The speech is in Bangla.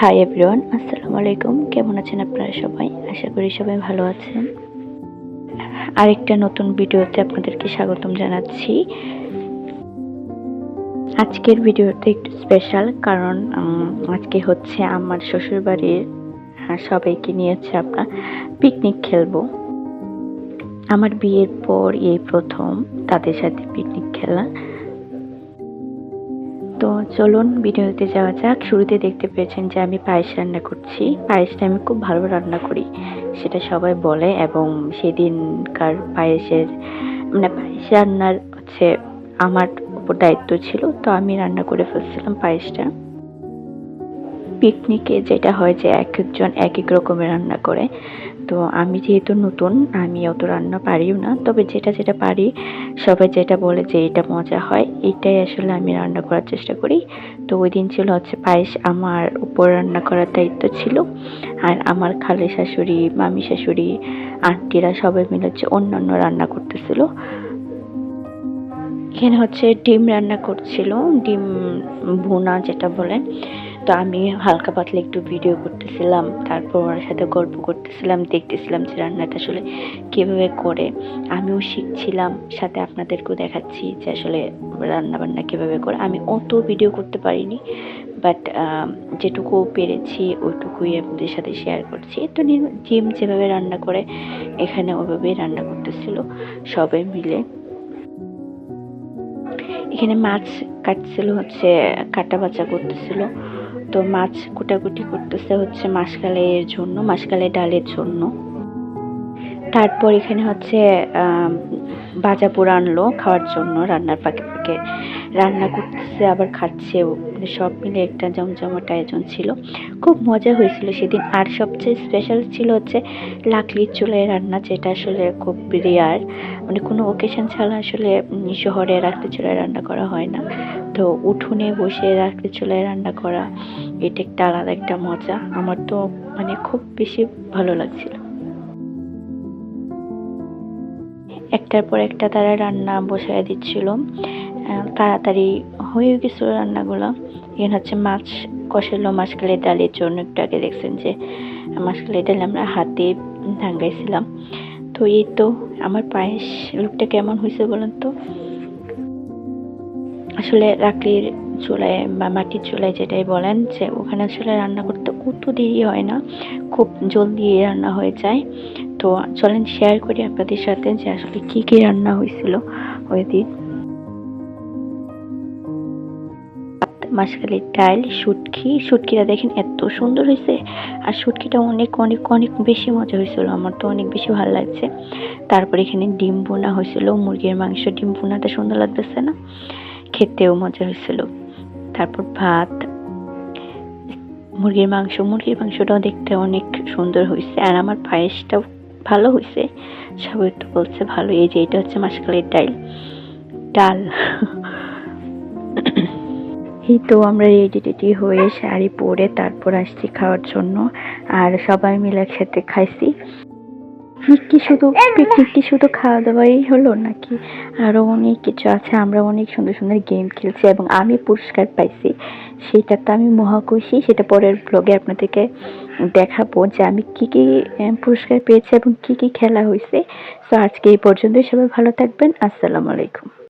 হাই এভরিওয়ান, আসসালামু আলাইকুম। কেমন আছেন আপনারা সবাই? আশা করি সবাই ভালো আছেন। আরেকটা নতুন ভিডিওতে আপনাদেরকে স্বাগতম জানাচ্ছি। আজকের ভিডিওটা একটু স্পেশাল, কারণ আজকে হচ্ছে আমার শ্বশুরবাড়ির সবাইকে নিয়ে আমরা পিকনিক খেলবো। আমার বিয়ের পর এই প্রথম তাদের সাথে পিকনিক খেলা। তো চলুন ভিডিওতে যাওয়া যাক। শুরুতে দেখতে পেয়েছেন যে আমি পায়েস রান্না করছি। পায়েসটা আমি খুব ভালো রান্না করি, সেটা সবাই বলে, এবং সেদিনকার পায়েস রান্নার আমার উপর দায়িত্ব ছিল, তো আমি রান্না করে ফেলছিলাম পায়েসটা। পিকনিকে যেটা হয় যে এক একজন এক এক রকমের রান্না করে, তো আমি যেহেতু নতুন, আমি অত রান্না পারিও না, তবে যেটা যেটা পারি, সবাই যেটা বলে যে এটা মজা হয়, এটাই আসলে আমি রান্না করার চেষ্টা করি। তো ওই দিন ছিল পায়েস, আমার উপর রান্না করার দায়িত্ব ছিল। আর আমার খালি শাশুড়ি, মামি শাশুড়ি, আন্টিরা সবাই মিলে অন্যান্য রান্না করতেছিল। এখানে ডিম রান্না করছিল, ডিম ভুনা যেটা বলেন। তো আমি হালকা পাতলা একটু ভিডিও করতেছিলাম, তারপর ওনার সাথে গল্প করতেছিলাম, দেখতেছিলাম যে রান্নাটা আসলে কীভাবে করে। আমিও শিখছিলাম, সাথে আপনাদেরকেও দেখাচ্ছি যে আসলে রান্না বান্না কীভাবে করে। আমি অত ভিডিও করতে পারিনি, বাট যেটুকু পেরেছি ওইটুকুই আপনাদের সাথে শেয়ার করছি। তো জিম যেভাবে রান্না করে এখানে ওইভাবেই রান্না করতেছিল সবাই মিলে। এখানে মাছ কাটছিল, কাটা বাছা করতেছিল। তো মাছ কুটাকুটি করতেছে মাসকালের জন্য, মাসকালের ডালের জন্য। তারপর এখানে ভাজা পোড়া আনলো খাওয়ার জন্য, রান্নার ফাঁকে ফাঁকে রান্না করতেছে আবার খাচ্ছেও। সব মিলে একটা জমজমাট আয়োজন ছিল, খুব মজা হয়েছিল সেদিন। আর সবচেয়ে স্পেশাল ছিল লাকড়ির চুলায় রান্না, যেটা আসলে খুব রেয়ার, কোনো ওকেশন ছাড়া আসলে শহরে লাকড়ির চুলায় রান্না করা হয় না। তো উঠোনে বসে লাকড়ির চুলায় রান্না করা, এটা একটা আলাদা একটা মজা। আমার তো খুব বেশি ভালো লাগছিল। একটার পর একটা তারা রান্না বসায় দিচ্ছিল, তাড়াতাড়ি হয়ে গেছিল রান্নাগুলো। এখানে মাছ কষালো মাসকালের ডালের জন্য। একটু আগে দেখছেন যে মাসকালের ডাল আমরা হাতে ভাঙাইছিলাম। তো এই তো আমার পায়েস লুকটা কেমন হয়েছে বলেন তো। আসলে লাকড়ির চুলায় বা মাটির চুলায় যেটাই বলেন, যে ওখানে আসলে রান্না করতে অত দেরি হয় না, খুব জলদি রান্না হয়ে যায়। তো চলেন শেয়ার করি আপনাদের সাথে যে আসলে কি কি রান্না হয়েছিল ওই দিন। মাসকালের ডাল, শুটকিটা দেখেন এত সুন্দর হয়েছে, আর শুটকিটা অনেক অনেক অনেক বেশি মজা হয়েছিল, আমার তো অনেক বেশি ভালো লাগছে। তারপর এখানে ডিম বোনা হয়েছিল, মুরগির মাংস ডিম বোনাটা সুন্দর লাগতেছে না, খেতেও মজা হয়েছিল। তারপর ভাত, মুরগির মাংসটাও দেখতে অনেক সুন্দর হয়েছে। আর আমার পায়েসটাও ভালো হয়েছে, সবাই তো বলছে ভালো। এই যে এটা মাসকালের ডাল। এই তো আমরা রেডি হয়ে শাড়ি পরে তারপর আসছি খাওয়ার জন্য, আর সবাই মিলে একসাথে খাইছি। পিকনিক কি শুধু খাওয়া দাওয়াই হলো নাকি আরো অনেক কিছু আছে। আমরা অনেক সুন্দর সুন্দর গেম খেলছি এবং আমি পুরস্কার পাইছি, সেটা তো আমি মহা খুশি। সেটা পরের ব্লগে আপনাদেরকে দেখাবো যে আমি কি কি পুরস্কার পেয়েছি এবং কি কি খেলা হয়েছে। তো আজকে এই পর্যন্তই, সবাই ভালো থাকবেন। আসসালামু আলাইকুম।